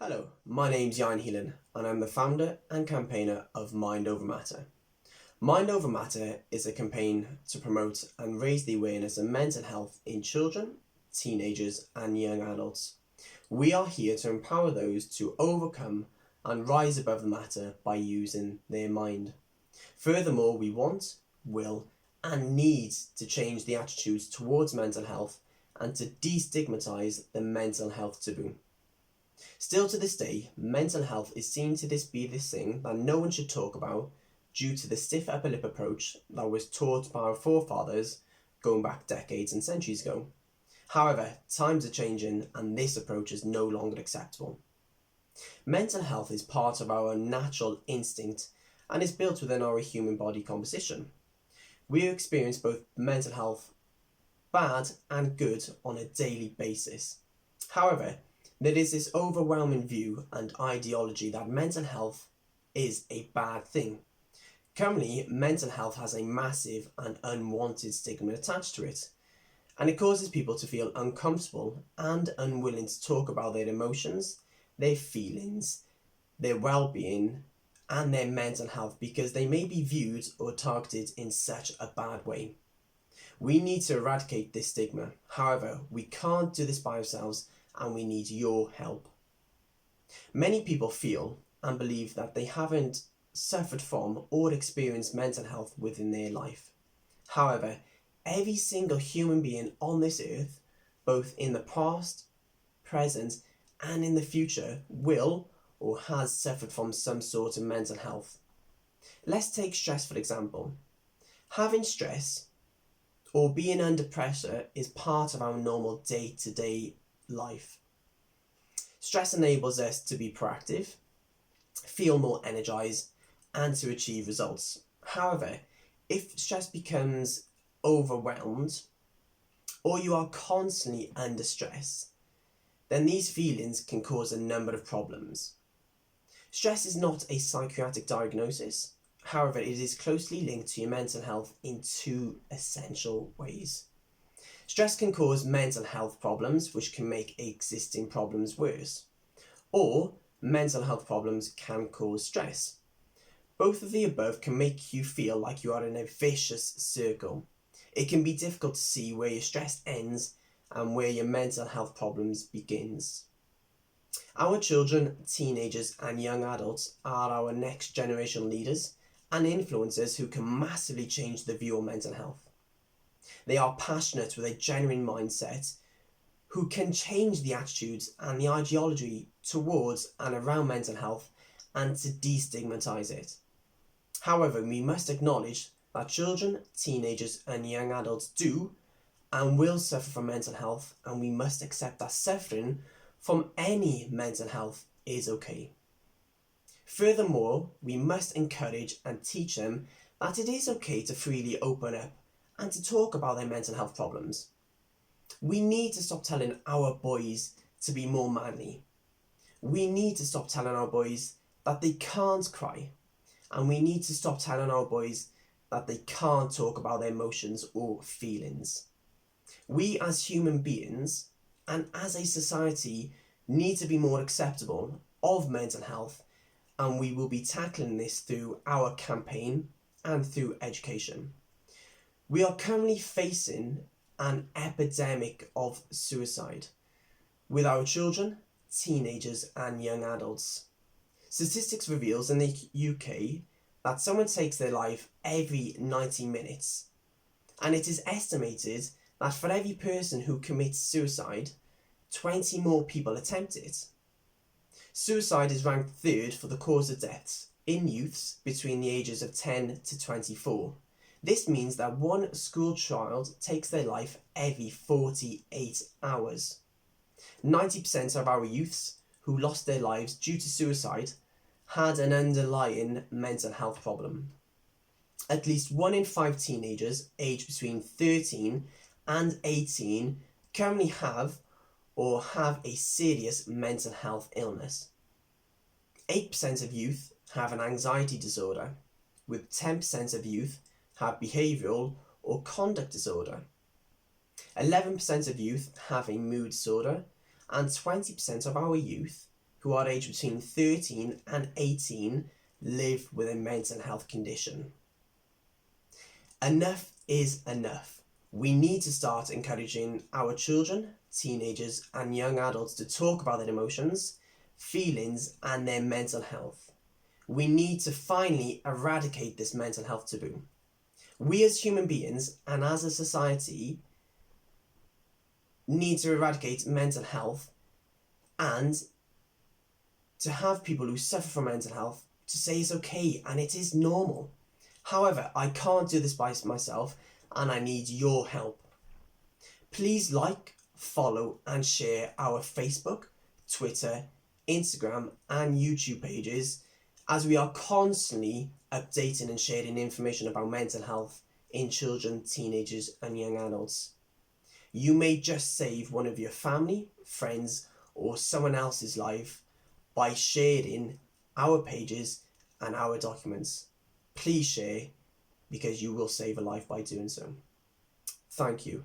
Hello, my name's Healan and I'm the founder and campaigner of Mind Over Matter. Mind Over Matter is a campaign to promote and raise the awareness of mental health in children, teenagers and young adults. We are here to empower those to overcome and rise above the matter by using their mind. Furthermore, we want, will and need to change the attitudes towards mental health and to de-stigmatise the mental health taboo. Still to this day, mental health is seen to be this thing that no one should talk about due to the stiff upper lip approach that was taught by our forefathers going back decades and centuries ago. However, times are changing and this approach is no longer acceptable. Mental health is part of our natural instinct and is built within our human body composition. We experience both mental health, bad and good, on a daily basis. However, there is this overwhelming view and ideology that mental health is a bad thing. Currently, mental health has a massive and unwanted stigma attached to it, and it causes people to feel uncomfortable and unwilling to talk about their emotions, their feelings, their well-being, and their mental health because they may be viewed or targeted in such a bad way. We need to eradicate this stigma. However, we can't do this by ourselves and we need your help. Many people feel and believe that they haven't suffered from or experienced mental health within their life. However, every single human being on this earth, both in the past, present, and in the future, will or has suffered from some sort of mental health. Let's take stress for example. Having stress or being under pressure is part of our normal day-to-day life. Stress enables us to be proactive, feel more energized, and to achieve results. However, if stress becomes overwhelmed or you are constantly under stress, then these feelings can cause a number of problems. Stress is not a psychiatric diagnosis. However, it is closely linked to your mental health in two essential ways. Stress can cause mental health problems, which can make existing problems worse, or mental health problems can cause stress. Both of the above can make you feel like you are in a vicious circle. It can be difficult to see where your stress ends and where your mental health problems begins. Our children, teenagers and young adults are our next generation leaders and influencers who can massively change the view on mental health. They are passionate with a genuine mindset who can change the attitudes and the ideology towards and around mental health and to destigmatise it. However, we must acknowledge that children, teenagers and young adults do and will suffer from mental health, and we must accept that suffering from any mental health is okay. Furthermore, we must encourage and teach them that it is okay to freely open up and to talk about their mental health problems. We need to stop telling our boys to be more manly. We need to stop telling our boys that they can't cry. And we need to stop telling our boys that they can't talk about their emotions or feelings. We as human beings and as a society need to be more acceptable of mental health, and we will be tackling this through our campaign and through education. We are currently facing an epidemic of suicide with our children, teenagers and young adults. Statistics reveals in the UK that someone takes their life every 90 minutes, and it is estimated that for every person who commits suicide, 20 more people attempt it. Suicide is ranked third for the cause of deaths in youths between the ages of 10 to 24. This means that one school child takes their life every 48 hours. 90% of our youths who lost their lives due to suicide had an underlying mental health problem. At least 1 in 5 teenagers aged between 13 and 18 currently have or have a serious mental health illness. 8% of youth have an anxiety disorder, with 10% of youth have behavioural or conduct disorder. 11% of youth have a mood disorder, and 20% of our youth who are aged between 13 and 18 live with a mental health condition. Enough is enough. We need to start encouraging our children, teenagers and young adults to talk about their emotions, feelings and their mental health. We need to finally eradicate this mental health taboo. We as human beings and as a society need to eradicate mental health and to have people who suffer from mental health to say it's okay and it is normal. However, I can't do this by myself and I need your help. Please like, follow and share our Facebook, Twitter, Instagram and YouTube pages, as we are constantly updating and sharing information about mental health in children, teenagers and young adults. You may just save one of your family, friends or someone else's life by sharing our pages and our documents. Please share, because you will save a life by doing so. Thank you.